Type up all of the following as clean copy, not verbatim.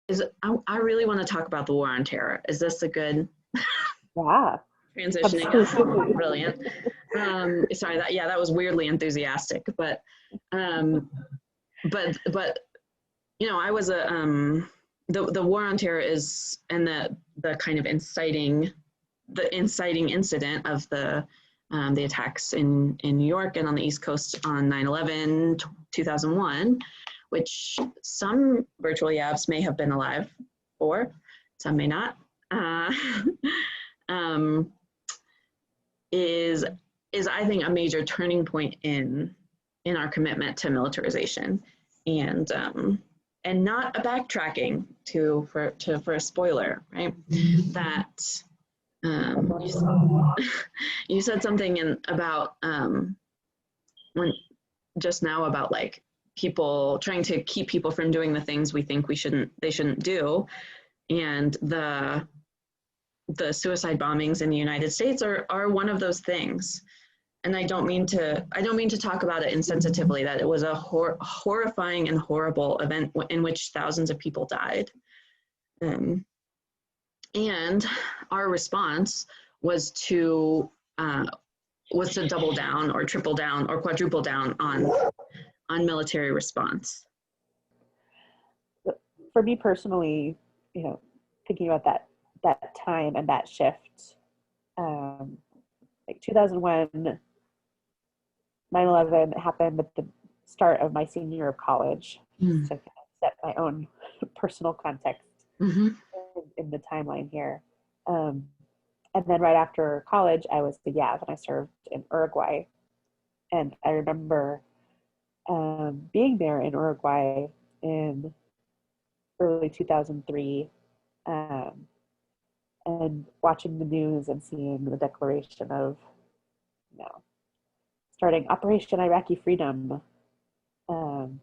I really want to talk about the War on Terror. Is this a good Yeah, transitioning? absolutely. Brilliant. Sorry, that was weirdly enthusiastic, but you know, I was the War on Terror is, and the kind of inciting incident of the attacks in New York and on the East Coast on 9/11, 2001, which some virtual yabs may have been alive for, some may not, is I think a major turning point in our commitment to militarization, and not a backtracking for a spoiler, right? That you said something about when just now about like people trying to keep people from doing the things we think they shouldn't do, and the suicide bombings in the United States are one of those things. And I don't mean to talk about it insensitively, that it was a horrifying and horrible event in which thousands of people died. And our response was to double down or triple down or quadruple down on military response. For me personally, you know, thinking about that time and that shift, like 2001, 9/11 happened at the start of my senior year of college, to kind of set my own personal context in the timeline here. And then right after college, I was the YAV and I served in Uruguay. And I remember being there in Uruguay in early 2003, and watching the news and seeing the declaration of, you know, starting Operation Iraqi Freedom, and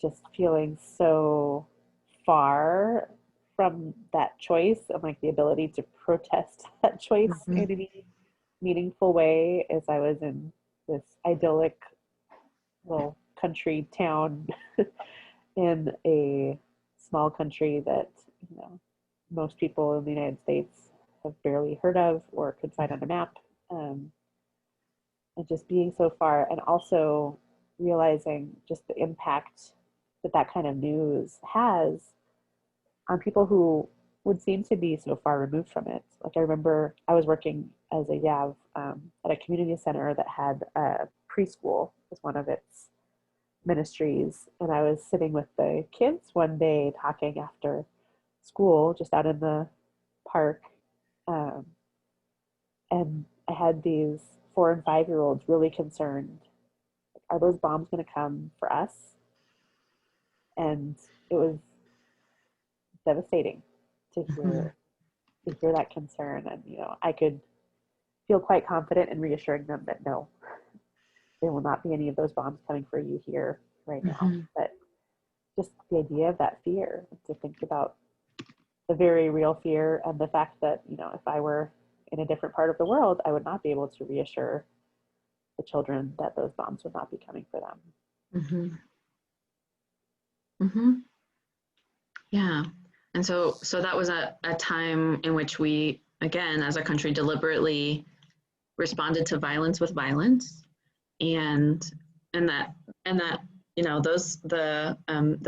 just feeling so far from that choice and like the ability to protest that choice in a meaningful way, as I was in this idyllic little country town in a small country that, you know, most people in the United States have barely heard of or could find on a map. And just being so far, and also realizing just the impact that kind of news has on people who would seem to be so far removed from it. Like I remember I was working as a YAV at a community center that had a preschool as one of its ministries, and I was sitting with the kids one day talking after school just out in the park, and I had these 4 and 5-year-olds really concerned. Are those bombs going to come for us? And it was devastating to hear that concern. And, you know, I could feel quite confident in reassuring them that no, there will not be any of those bombs coming for you here right now. But just the idea of that fear, to think about the very real fear and the fact that, you know, if I were in a different part of the world, I would not be able to reassure the children that those bombs would not be coming for them. Yeah. And so that was a time in which we, again, as a country, deliberately responded to violence with violence, and that you know, the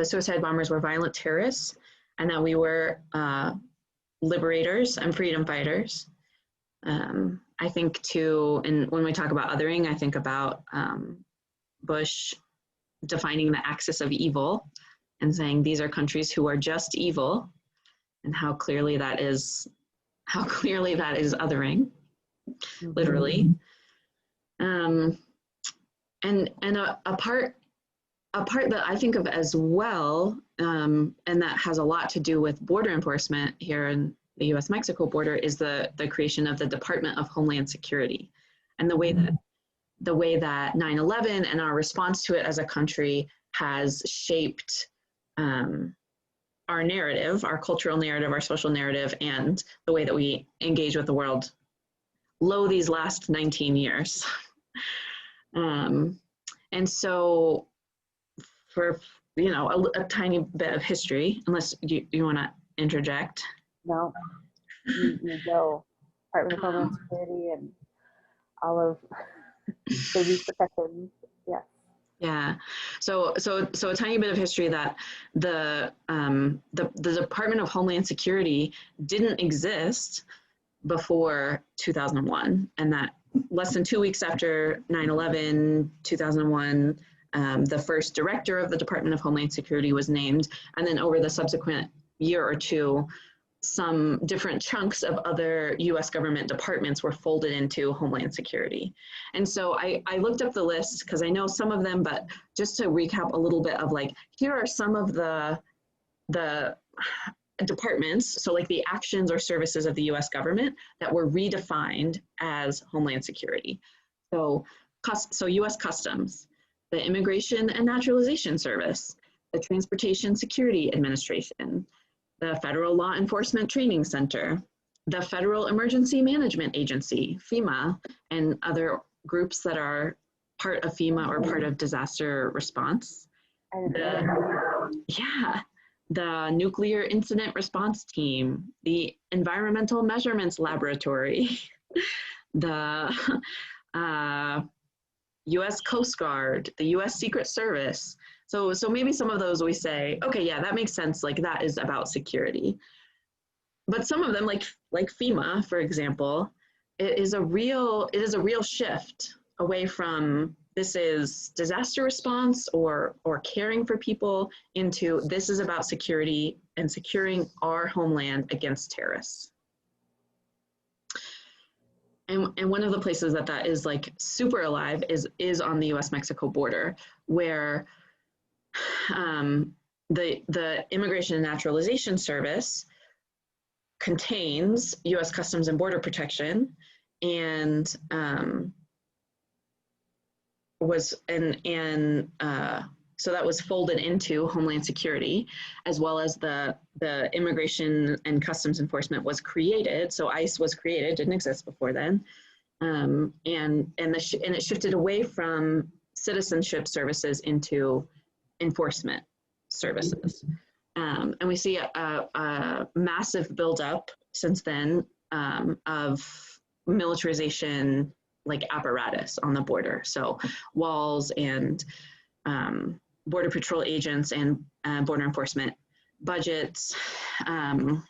suicide bombers were violent terrorists, and that we were liberators and freedom fighters. I think too, and when we talk about othering, I think about Bush defining the axis of evil and saying these are countries who are just evil, and how clearly that is othering, literally. And a part that I think of as well, and that has a lot to do with border enforcement here in the U.S.-Mexico border, is the creation of the Department of Homeland Security, and the way that 9/11 and our response to it as a country has shaped our narrative, our cultural narrative, our social narrative, and the way that we engage with the world these last 19 years. And so a tiny bit of history, unless you want to interject. No, you go. Department of Homeland Security and all of the repercussions. Yeah. Yeah. So a tiny bit of history that the Department of Homeland Security didn't exist before 2001, and that less than 2 weeks after 9/11, 2001, the first director of the Department of Homeland Security was named, and then over the subsequent year or two, some different chunks of other US government departments were folded into Homeland Security. And so I looked up the list because I know some of them, but just to recap a little bit of like, here are some of the departments, so like the actions or services of the US government that were redefined as Homeland Security. So US Customs, the Immigration and Naturalization Service, the Transportation Security Administration, the Federal Law Enforcement Training Center, the Federal Emergency Management Agency, FEMA, and other groups that are part of FEMA or part of disaster response. The Nuclear Incident Response Team, the Environmental Measurements Laboratory, the US Coast Guard, the US Secret Service. So maybe some of those we say, okay, yeah, that makes sense. Like that is about security. But some of them, like FEMA, for example, it is a real shift away from this is disaster response or caring for people into this is about security and securing our homeland against terrorists. And one of the places that is like super alive is on the US-Mexico border, where the Immigration and Naturalization Service contains US Customs and Border Protection and so that was folded into Homeland Security, as well as the Immigration and Customs Enforcement was created. So ICE was created, didn't exist before then, and it shifted away from citizenship services into enforcement services, and we see a massive buildup since then of militarization, like apparatus on the border. So walls and border patrol agents and border enforcement budgets. In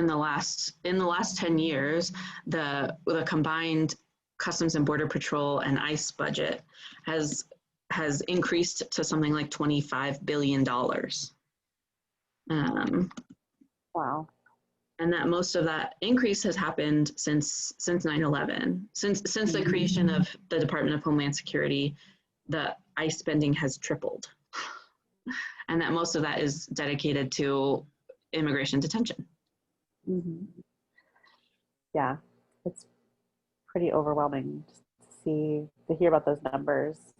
the last 10 years, the combined Customs and Border Patrol and ICE budget has increased to something like $25 billion. Wow. And that most of that increase has happened since 9/11. Since the creation of the Department of Homeland Security, the ICE spending has tripled. And that most of that is dedicated to immigration detention. Mm-hmm. Yeah, it's pretty overwhelming to hear about those numbers,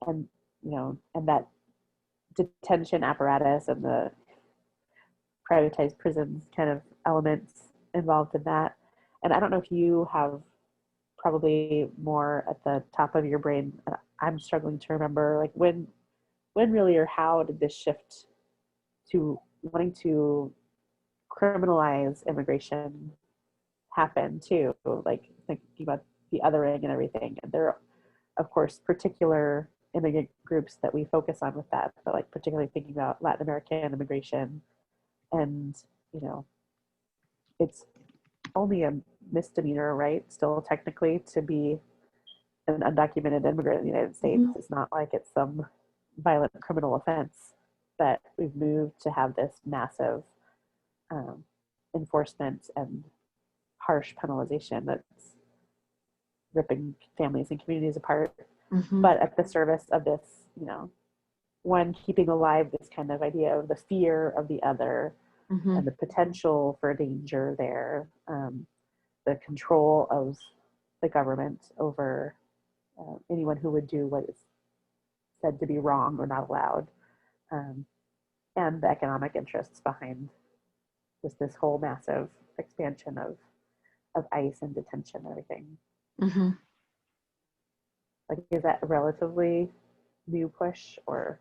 and and that detention apparatus and the privatized prisons kind of elements involved in that. And I don't know if you have probably more at the top of your brain. I'm struggling to remember, like when really or how did this shift to wanting to criminalize immigration happen too? Like thinking about the othering and everything. And there are, of course, particular immigrant groups that we focus on with that, but like particularly thinking about Latin American immigration. And, it's only a misdemeanor, right? Still technically to be an undocumented immigrant in the United States. Mm-hmm. It's not like it's some violent criminal offense, but we've moved to have this massive enforcement and harsh penalization that's ripping families and communities apart. Mm-hmm. But at the service of this, one, keeping alive this kind of idea of the fear of the other, mm-hmm. and the potential for danger there, the control of the government over anyone who would do what is said to be wrong or not allowed, and the economic interests behind just this whole massive expansion of ICE and detention and everything. Mm-hmm. Like, is that a relatively new push, or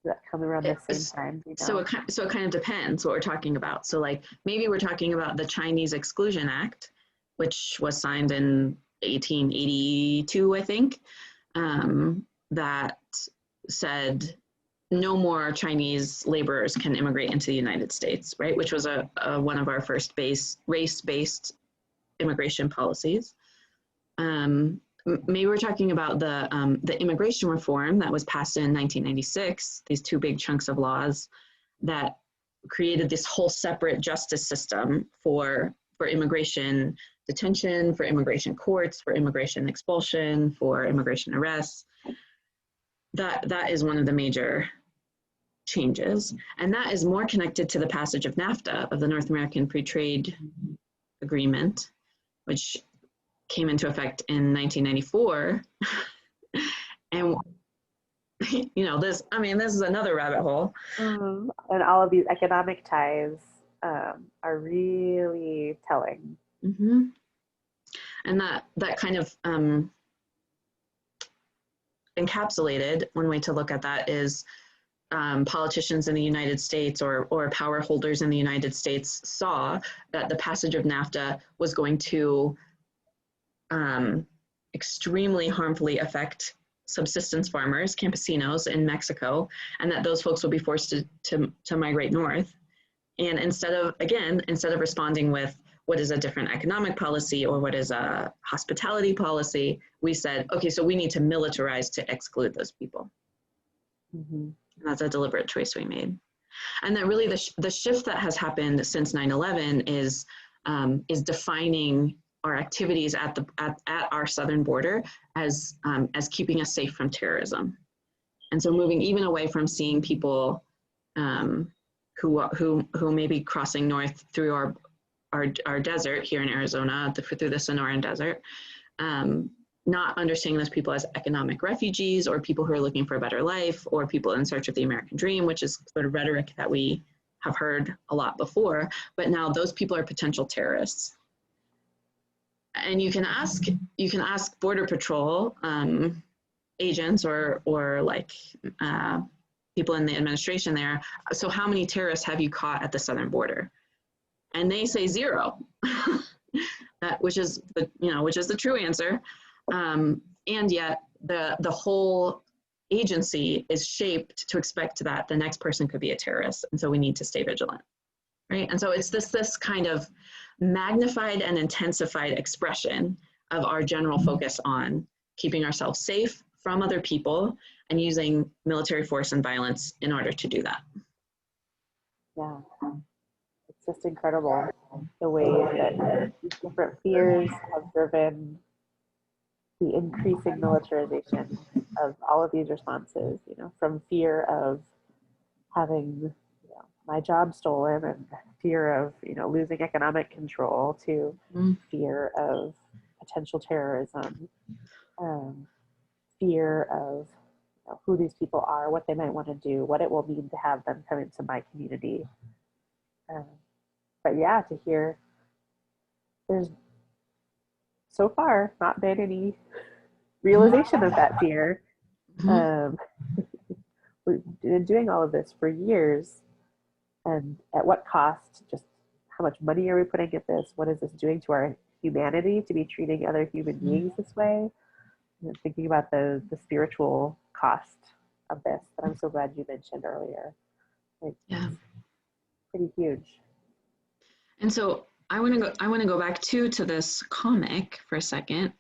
did that come around the same time? You know? So it kind of depends what we're talking about. So like maybe we're talking about the Chinese Exclusion Act, which was signed in 1882, I think, that said no more Chinese laborers can immigrate into the United States, right? Which was one of our first race-based immigration policies. Maybe we're talking about the immigration reform that was passed in 1996, these two big chunks of laws that created this whole separate justice system for immigration detention, for immigration courts, for immigration expulsion, for immigration arrests. That is one of the major changes. And that is more connected to the passage of NAFTA, of the North American Free Trade Agreement, which came into effect in 1994. And, you know, this is another rabbit hole. And all of these economic ties are really telling. Mm-hmm. And that kind of encapsulated, one way to look at that is politicians in the United States or power holders in the United States saw that the passage of NAFTA was going to extremely harmfully affect subsistence farmers, campesinos in Mexico, and that those folks will be forced to migrate north. And instead of responding with what is a different economic policy or what is a hospitality policy, we said, okay, so we need to militarize to exclude those people. Mm-hmm. And that's a deliberate choice we made. And that really the shift that has happened since 9/11 is defining our activities at our southern border as keeping us safe from terrorism. And so moving even away from seeing people who may be crossing north through our desert here in Arizona, through the Sonoran Desert, not understanding those people as economic refugees or people who are looking for a better life or people in search of the American dream, which is sort of rhetoric that we have heard a lot before, but now those people are potential terrorists. And you can ask Border Patrol agents or like people in the administration there, so how many terrorists have you caught at the southern border? And they say 0, which is the true answer. And yet the whole agency is shaped to expect that the next person could be a terrorist, and so we need to stay vigilant, right? And so it's this kind of magnified and intensified expression of our general focus on keeping ourselves safe from other people and using military force and violence in order to do that. Yeah. It's just incredible the way that these different fears have driven the increasing militarization of all of these responses, from fear of having my job stolen and fear of losing economic control to fear of potential terrorism, fear of who these people are, what they might want to do, what it will mean to have them come into my community. But yeah, to hear there's so far not been any realization of that fear. We've been doing all of this for years, and at what cost? Just how much money are we putting at this? What is this doing to our humanity to be treating other human beings this way? Thinking about the spiritual cost of this that I'm so glad you mentioned earlier. Yeah, pretty huge. And so I want to go back to this comic for a second.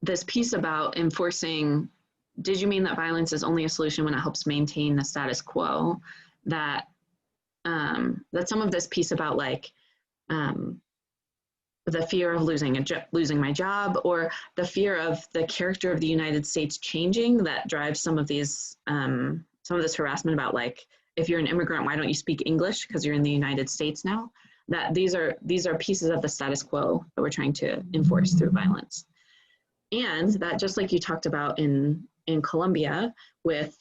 This piece about enforcing, did you mean that violence is only a solution when it helps maintain the status quo? That some of this piece about the fear of losing my job, or the fear of the character of the United States changing, that drives some of this harassment about if you're an immigrant, why don't you speak English because you're in the United States now? That these are pieces of the status quo that we're trying to enforce through violence. And that, just like you talked about in Colombia with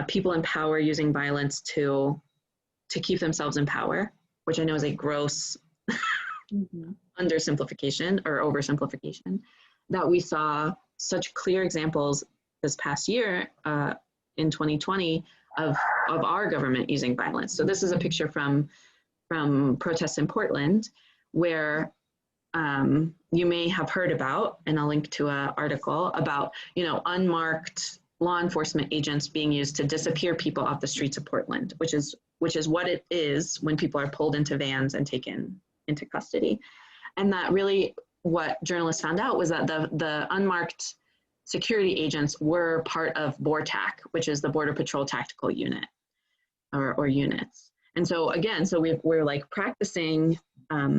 people in power using violence to keep themselves in power, which I know is a gross undersimplification or oversimplification, that we saw such clear examples this past year in 2020 of our government using violence. So this is a picture from protests in Portland, where you may have heard about, and I'll link to an article about, unmarked law enforcement agents being used to disappear people off the streets of Portland, which is what it is when people are pulled into vans and taken into custody. And that really, what journalists found out was that the unmarked security agents were part of BORTAC, which is the Border Patrol Tactical Unit, or units. And so again, we're like practicing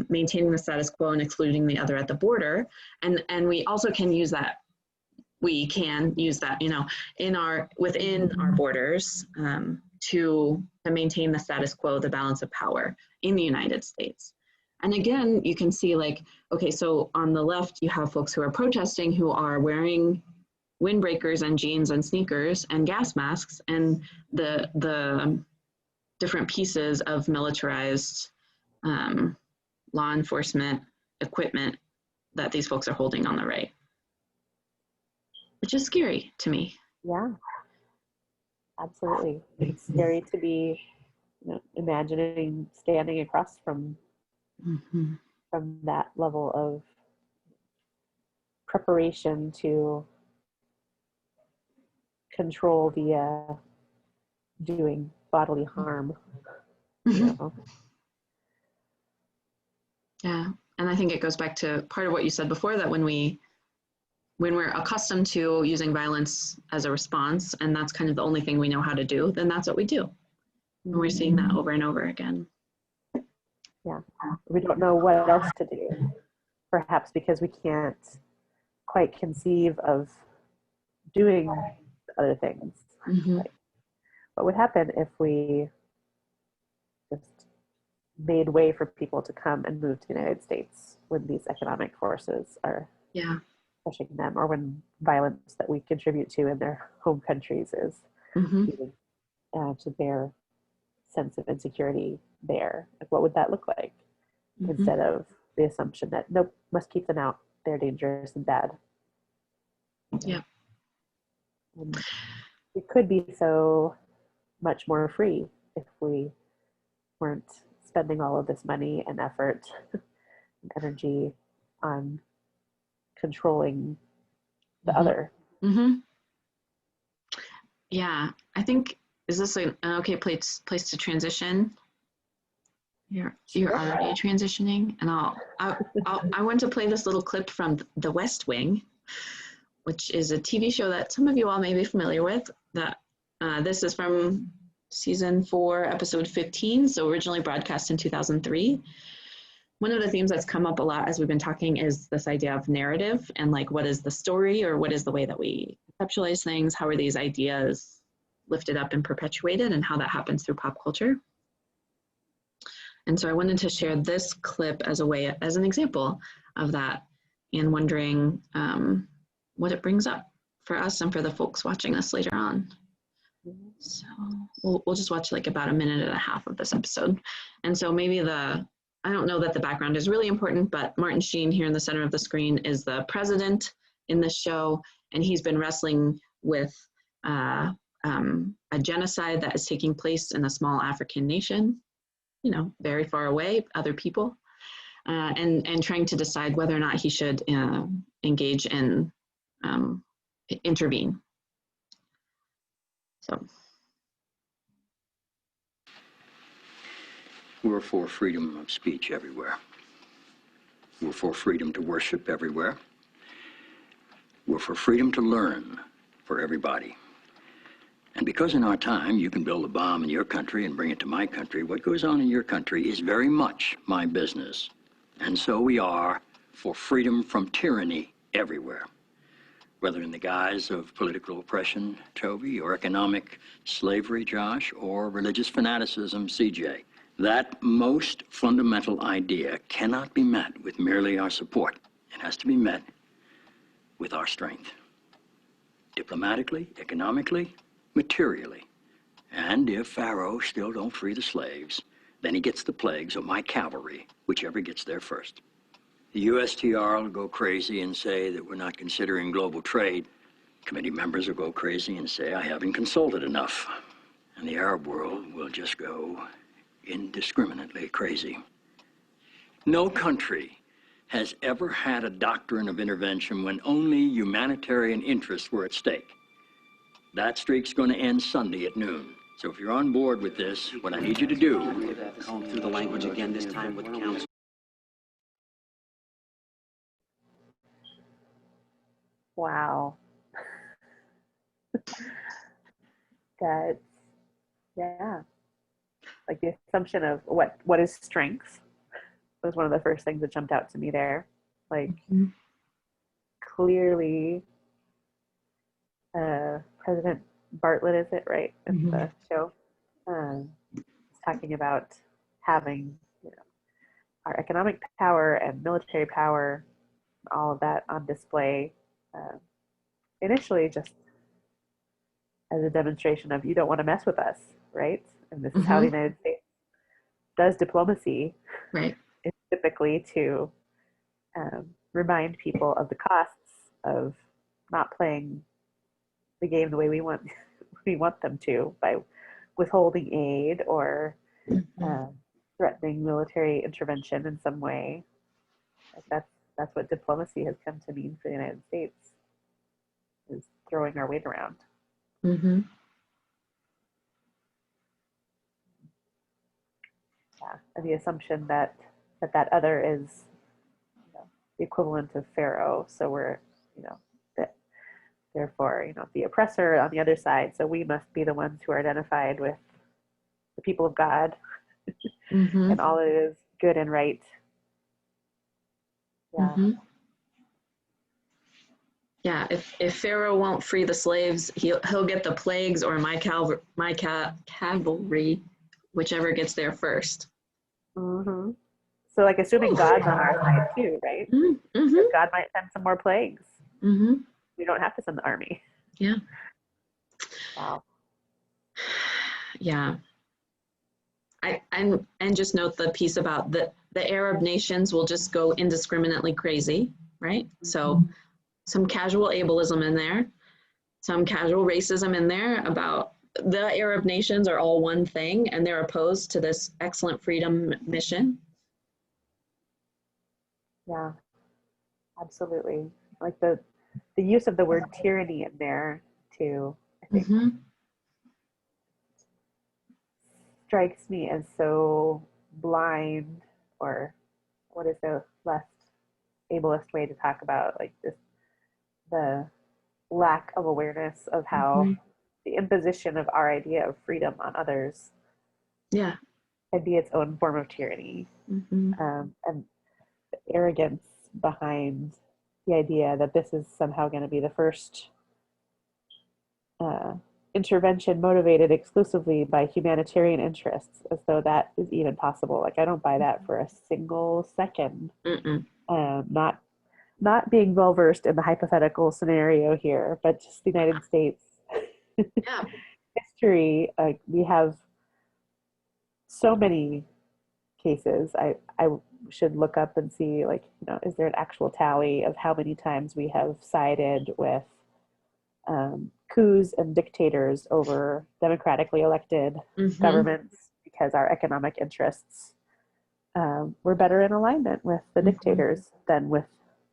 maintaining the status quo and excluding the other at the border. And we also can use that, within our borders to maintain the status quo, the balance of power in the United States. And again, you can see like, okay, so on the left, you have folks who are protesting who are wearing windbreakers and jeans and sneakers and gas masks, and the different pieces of militarized law enforcement equipment that these folks are holding on the right, which is scary to me. Yeah, absolutely. It's scary to be imagining standing across from that level of preparation to control via doing bodily harm. Yeah, and I think it goes back to part of what you said before, that when we're accustomed to using violence as a response, and that's kind of the only thing we know how to do, then that's what we do. And we're seeing that over and over again. Yeah, we don't know what else to do, perhaps because we can't quite conceive of doing other things. Like, what would happen if we just made way for people to come and move to the United States when these economic forces are pushing them, or when violence that we contribute to in their home countries is leading to their sense of insecurity there? Like, what would that look like? Instead of the assumption that, nope, must keep them out, they're dangerous and bad. Yeah. We could be so much more free if we weren't spending all of this money and effort and energy on controlling the other. Yeah, I think, is this an okay place to transition? You're already transitioning, and I want to play this little clip from The West Wing, which is a TV show that some of you all may be familiar with. That this is from season 4, episode 15, so originally broadcast in 2003. One of the themes that's come up a lot as we've been talking is this idea of narrative, and like, what is the story, or what is the way that we conceptualize things? How are these ideas lifted up and perpetuated, and how that happens through pop culture? And so I wanted to share this clip as an example of that, and wondering what it brings up for us and for the folks watching us later on. So we'll just watch like about 1.5 minutes of this episode. And so maybe I don't know that the background is really important, but Martin Sheen here in the center of the screen is the president in this show, and he's been wrestling with a genocide that is taking place in a small African nation, very far away, other people, and trying to decide whether or not he should engage in intervene. So. We're for freedom of speech everywhere. We're for freedom to worship everywhere. We're for freedom to learn for everybody. And because in our time you can build a bomb in your country and bring it to my country, what goes on in your country is very much my business. And so we are for freedom from tyranny everywhere, whether in the guise of political oppression, Toby, or economic slavery, Josh, or religious fanaticism, CJ. That most fundamental idea cannot be met with merely our support. It has to be met with our strength. Diplomatically, economically, materially. And if Pharaoh still don't free the slaves, then he gets the plagues of my cavalry, whichever gets there first. The USTR will go crazy and say that we're not considering global trade. Committee members will go crazy and say, I haven't consulted enough. And the Arab world will just go indiscriminately crazy. No country has ever had a doctrine of intervention when only humanitarian interests were at stake. That streak's going to end Sunday at noon. So if you're on board with this, what I need you to do... Comb through the language again, this time with counsel. Wow. That's, yeah. Like the assumption of what is strength was one of the first things that jumped out to me there. Like, clearly, President Bartlett, is it right, in the show, is talking about having, you know, our economic power and military power, all of that on display, initially just as a demonstration of, you don't want to mess with us, right? And this is how the United States does diplomacy. Right. It's typically to remind people of the costs of not playing the game the way we want them to, by withholding aid or threatening military intervention in some way. Like that's what diplomacy has come to mean for the United States, is throwing our weight around. Mm-hmm. Yeah, and the assumption that other is, you know, the equivalent of Pharaoh. So we're, you know, that therefore, you know, the oppressor on the other side. So we must be the ones who are identified with the people of God, and all it is good and right. Yeah. Yeah, if Pharaoh won't free the slaves, he'll get the plagues, or my cavalry, whichever gets there first. So, like, assuming God's on our side too, right? God might send some more plagues. We don't have to send the army. Yeah. Wow. Yeah. And just note the piece about the Arab nations will just go indiscriminately crazy, right? So some casual ableism in there, some casual racism in there about the Arab nations are all one thing and they're opposed to this excellent freedom mission. Yeah, absolutely. Like the use of the word tyranny in there too, I think, strikes me as so blind, or what is the less ableist way to talk about, like, this, the lack of awareness of how the imposition of our idea of freedom on others can be its own form of tyranny, and the arrogance behind the idea that this is somehow going to be the first intervention motivated exclusively by humanitarian interests, as though that is even possible. Like, I don't buy that for a single second. Not being well versed in the hypothetical scenario here, but just the United States history. We have so many cases. I should look up and see, like, you know, is there an actual tally of how many times we have sided with coups and dictators over democratically elected governments because our economic interests were better in alignment with the dictators than with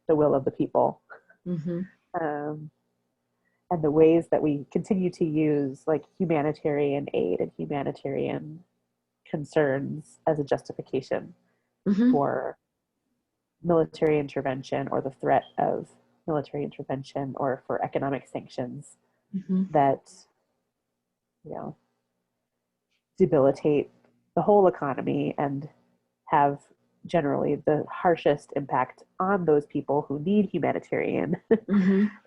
the will of the people. And the ways that we continue to use, like, humanitarian aid and humanitarian concerns as a justification for military intervention, or the threat of military intervention, or for economic sanctions that, you know, debilitate the whole economy and have generally the harshest impact on those people who need humanitarian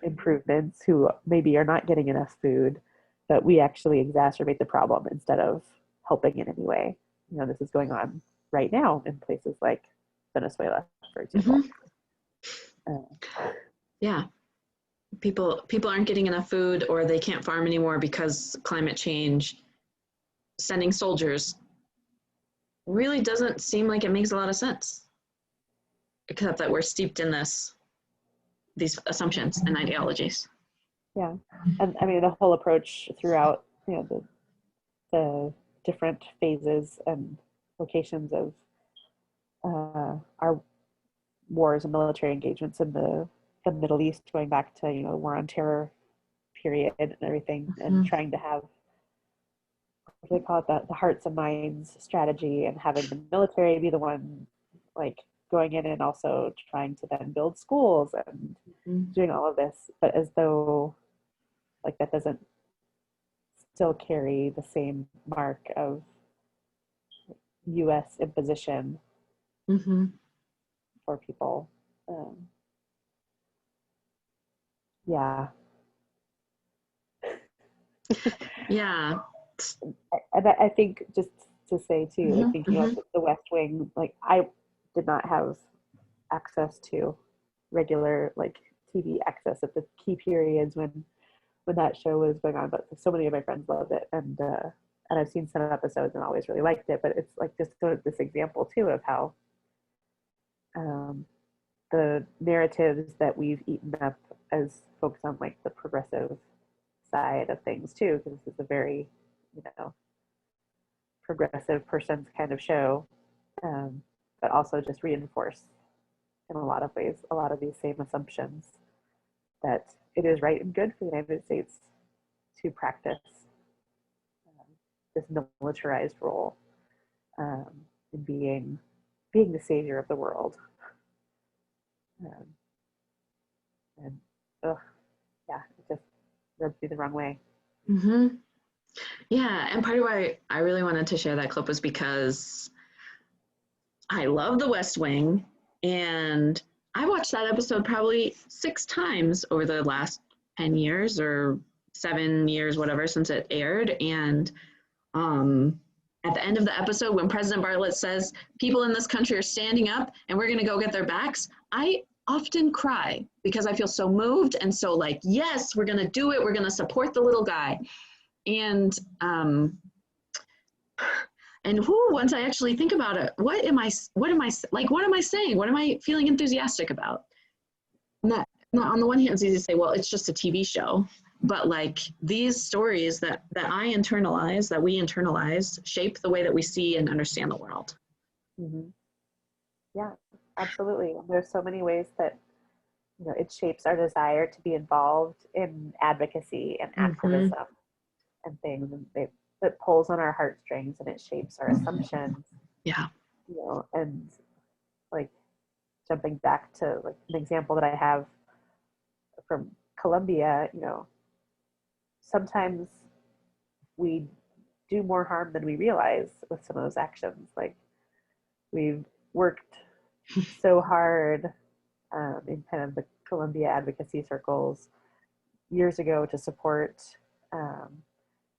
improvements, who maybe are not getting enough food, but we actually exacerbate the problem instead of helping in any way. You know, this is going on right now in places like Venezuela, for example. People aren't getting enough food, or they can't farm anymore because climate change. Sending soldiers really doesn't seem like it makes a lot of sense. except that we're steeped in these assumptions and ideologies. Yeah. And I mean, the whole approach throughout, you know, the different phases and locations of our wars and military engagements in the Middle East, going back to, you know, war on terror period and everything, and trying to have, what do they call it, the hearts and minds strategy, and having the military be the one like going in and also trying to then build schools and doing all of this, but as though like that doesn't still carry the same mark of US imposition for people. Yeah. Yeah. And I think, just to say too, like thinking about the West Wing, like I did not have access to regular like TV access at the key periods when that show was going on, but so many of my friends loved it, and I've seen some episodes and always really liked it. But it's like just sort of this example too of how the narratives that we've eaten up as folks on like the progressive side of things too, because this is a very, you know, progressive person's kind of show, but also just reinforce in a lot of ways a lot of these same assumptions that it is right and good for the United States to practice this militarized role in being the savior of the world. And yeah, it just rubs me the wrong way. Yeah, and part of why I really wanted to share that clip was because I love The West Wing, and I watched that episode probably 6 times over the last 10 years or 7 years, whatever, since it aired. And at the end of the episode, when President Bartlett says, people in this country are standing up and we're going to go get their backs, I often cry because I feel so moved and so like, yes, we're going to do it. We're going to support the little guy. And once I actually think about it, what am I saying? What am I feeling enthusiastic about? Not on the one hand, it's easy to say, well, it's just a TV show. But like these stories that I internalize, that we internalize, shape the way that we see and understand the world. Yeah, absolutely. There's so many ways that, you know, it shapes our desire to be involved in advocacy and activism and things, and it pulls on our heartstrings and it shapes our assumptions. Yeah. You know, and like jumping back to like an example that I have from Colombia, you know, sometimes we do more harm than we realize with some of those actions. Like we've worked so hard in kind of the Colombia advocacy circles years ago to support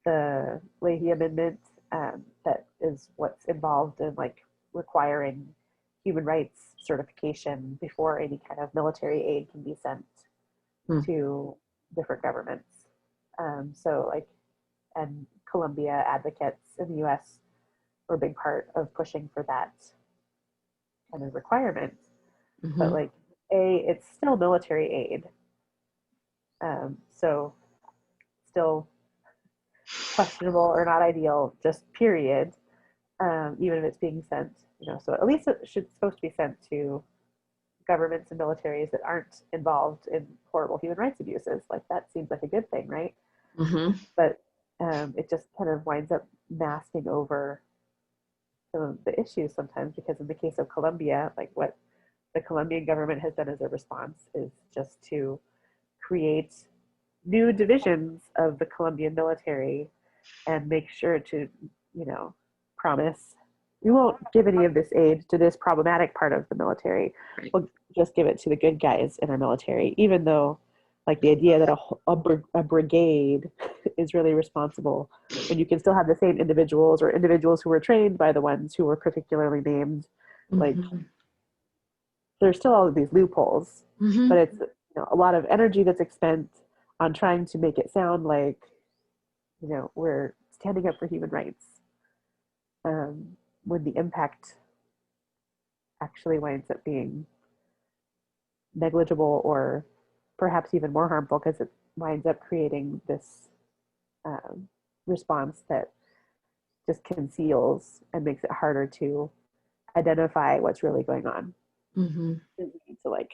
the Leahy Amendment that is what's involved in like requiring human rights certification before any kind of military aid can be sent to different governments. So like, and Colombia advocates in the US were a big part of pushing for that kind of requirement. But like, it's still military aid. So still questionable or not ideal, just period. Even if it's being sent, you know, so at least it should supposed to be sent to governments and militaries that aren't involved in horrible human rights abuses. Like that seems like a good thing, right? But it just kind of winds up masking over some of the issues sometimes, because in the case of Colombia, like what the Colombian government has done as a response is just to create new divisions of the Colombian military and make sure to, you know, promise we won't give any of this aid to this problematic part of the military. We'll just give it to the good guys in our military, even though like the idea that a brigade is really responsible when you can still have the same individuals or individuals who were trained by the ones who were particularly named. Like there's still all of these loopholes, but it's, you know, a lot of energy that's expended on trying to make it sound like, you know, we're standing up for human rights, when the impact actually winds up being negligible or perhaps even more harmful, because it winds up creating this response that just conceals and makes it harder to identify what's really going on. Mm-hmm. We need to like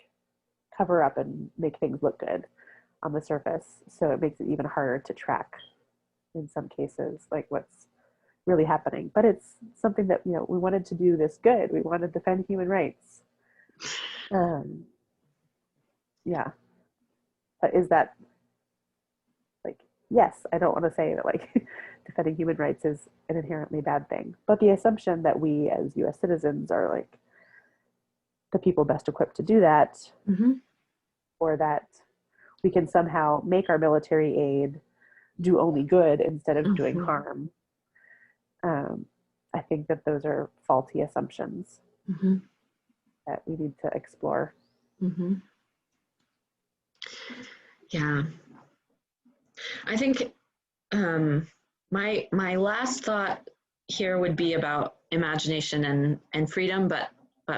cover up and make things look good on the surface, so it makes it even harder to track in some cases like what's really happening. But it's something that, you know, we wanted to do this good. We want to defend human rights. Yeah. But is that like, yes, I don't want to say that like defending human rights is an inherently bad thing, but the assumption that we as US citizens are like the people best equipped to do that, Mm-hmm. or that we can somehow make our military aid do only good instead of doing Mm-hmm. harm. I think that those are faulty assumptions Mm-hmm. that we need to explore. Mm-hmm. Yeah. I think my last thought here would be about imagination and freedom, but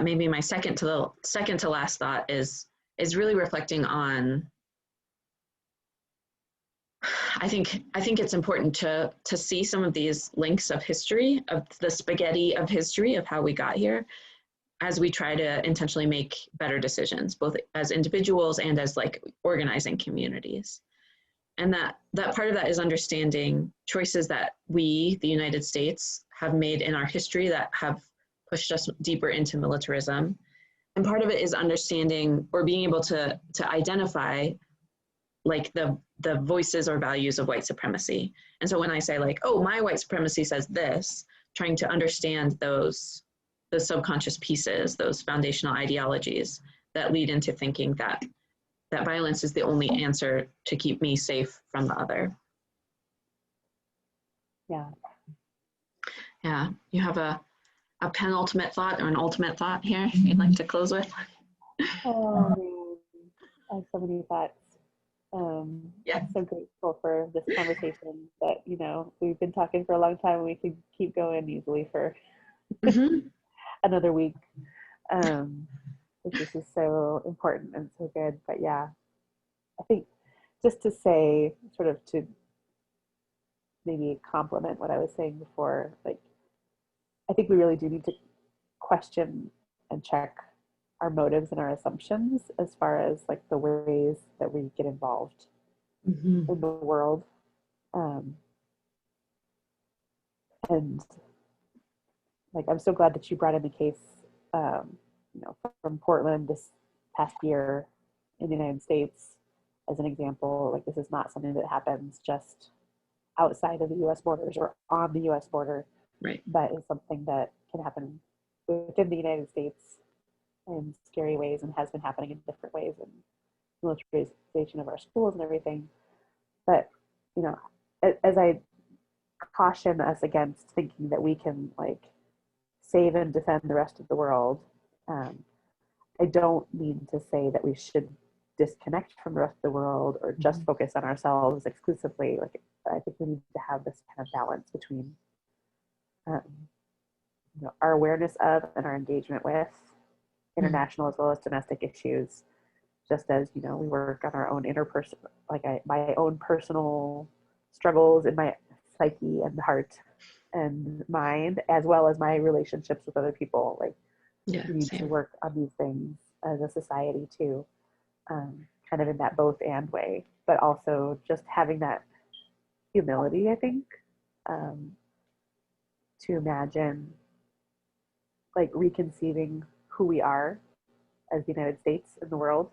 maybe my second to last thought is really reflecting on. I think it's important to see some of these links of history, of the spaghetti of history of how we got here, as we try to intentionally make better decisions, both as individuals and as like organizing communities. And that part of that is understanding choices that we, the United States, have made in our history that have pushed us deeper into militarism. And part of it is understanding or being able to identify like the voices or values of white supremacy. And so when I say like, oh, my white supremacy says this, trying to understand those subconscious pieces, those foundational ideologies that lead into thinking that violence is the only answer to keep me safe from the other. Yeah. Yeah. You have a penultimate thought or an ultimate thought here you'd like to close with? Oh man, I have so many thoughts. Yeah. I'm so grateful for this conversation that, you know, we've been talking for a long time and we could keep going easily for Mm-hmm. another week. This is so important and so good. But yeah, I think just to say, sort of to maybe complement what I was saying before, like, I think we really do need to question and check our motives and our assumptions as far as like the ways that we get involved Mm-hmm. in the world. And like, I'm so glad that you brought in the case, you know, from Portland this past year in the United States as an example. Like, this is not something that happens just outside of the U.S. borders or on the U.S. border, Right. but is something that can happen within the United States in scary ways and has been happening in different ways, and militarization of our schools and everything. But, you know, as I caution us against thinking that we can like save and defend the rest of the world, I don't mean to say that we should disconnect from the rest of the world or just focus on ourselves exclusively. Like, I think we need to have this kind of balance between you know, our awareness of and our engagement with international as well as domestic issues, just as, you know, we work on our own interpersonal, like my own personal struggles in my psyche and heart and mind, as well as my relationships with other people. Like, Yeah. we need to work on these things as a society too, kind of in that both and way, but also just having that humility, I think, to imagine like reconceiving who we are as the United States in the world.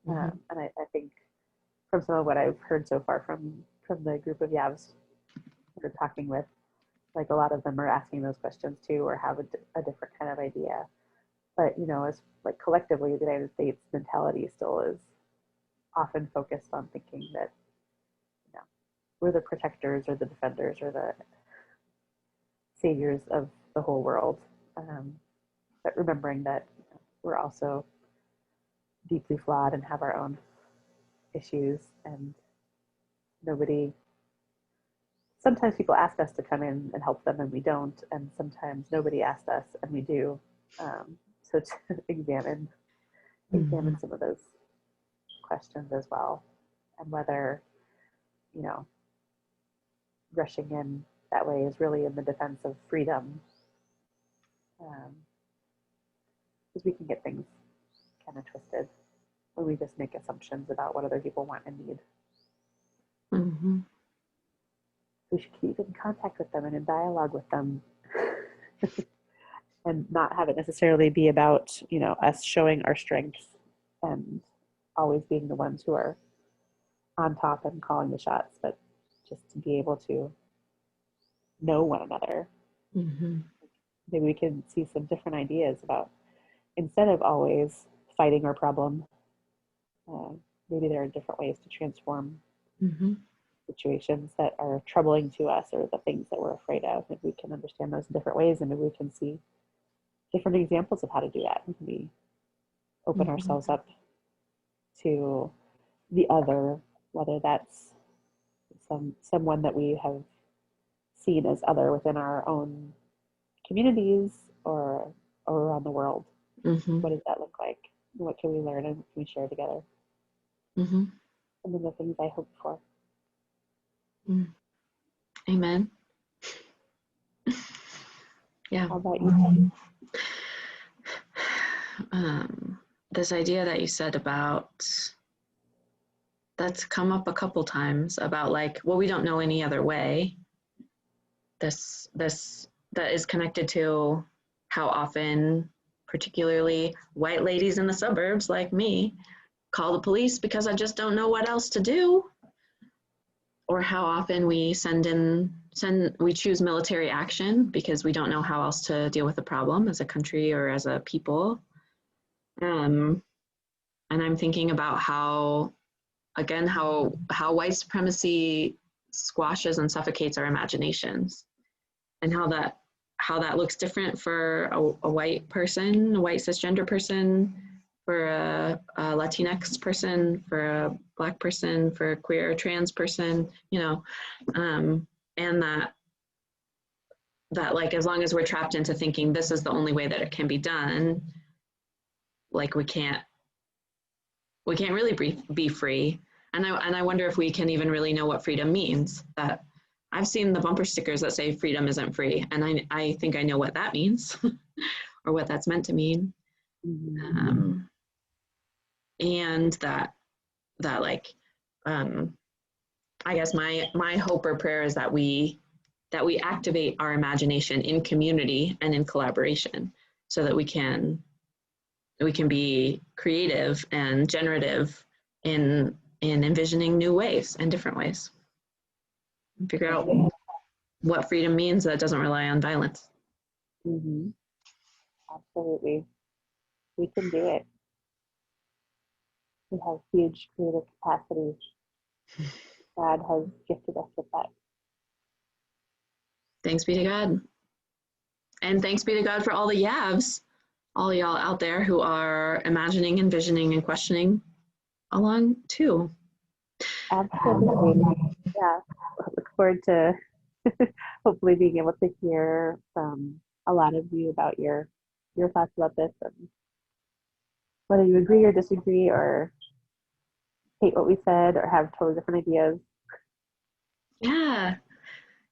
And I think from some of what I've heard so far from the group of Yavs we're talking with, like, a lot of them are asking those questions too, or have a different kind of idea. But, you know, as like collectively, the United States mentality still is often focused on thinking that, you know, we're the protectors or the defenders or the saviors of the whole world. But remembering that, you know, we're also deeply flawed and have our own issues, and sometimes people ask us to come in and help them and we don't, and sometimes nobody asks us and we do. So to examine some of those questions as well, and whether, you know, rushing in that way is really in the defense of freedom, because we can get things kind of twisted when we just make assumptions about what other people want and need. Mm-hmm. We should keep in contact with them and in dialogue with them, and not have it necessarily be about, you know, us showing our strengths and always being the ones who are on top and calling the shots, but just to be able to know one another. Mm-hmm. Maybe we can see some different ideas about, instead of always fighting our problem, maybe there are different ways to transform Mm-hmm. situations that are troubling to us, or the things that we're afraid of. If we can understand those in different ways, and maybe we can see different examples of how to do that. We open Mm-hmm. ourselves up to the other, whether that's someone that we have seen as other within our own communities or around the world. Mm-hmm. What does that look like? What can we learn and what can we share together? Mm-hmm. Some of the things I hope for. Amen. Yeah. How about you? This idea that you said about, that's come up a couple times, about like, well, we don't know any other way. This that is connected to how often, particularly white ladies in the suburbs like me, call the police because I just don't know what else to do. Or how often we we choose military action because we don't know how else to deal with the problem as a country or as a people. And I'm thinking about how white supremacy squashes and suffocates our imaginations, and how that looks different for a white person, a white cisgender person, for a Latinx person, for a Black person, for a queer or trans person, you know, and that like, as long as we're trapped into thinking this is the only way that it can be done, like we can't really be free. And I wonder if we can even really know what freedom means. That I've seen the bumper stickers that say freedom isn't free, and I think I know what that means or what that's meant to mean. Mm-hmm. And that like, I guess my hope or prayer is that we activate our imagination in community and in collaboration, so that we can be creative and generative in envisioning new ways and different ways, and figure out what freedom means that doesn't rely on violence. Mm-hmm. Absolutely. We can do it. We have huge creative capacity. God has gifted us with that. Thanks be to God. And thanks be to God for all the Yavs, all y'all out there who are imagining, envisioning, and questioning along too. Absolutely. Yeah. I look forward to hopefully being able to hear from a lot of you about your thoughts about this, and whether you agree or disagree or hate what we said or have totally different ideas. Yeah,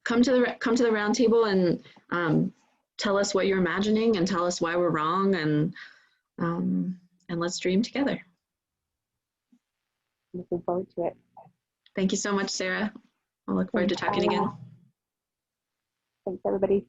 come to the round table and tell us what you're imagining, and tell us why we're wrong, and let's dream together. Looking forward to it. Thank you so much, Sarah. I'll look forward to talking again. Thanks, everybody.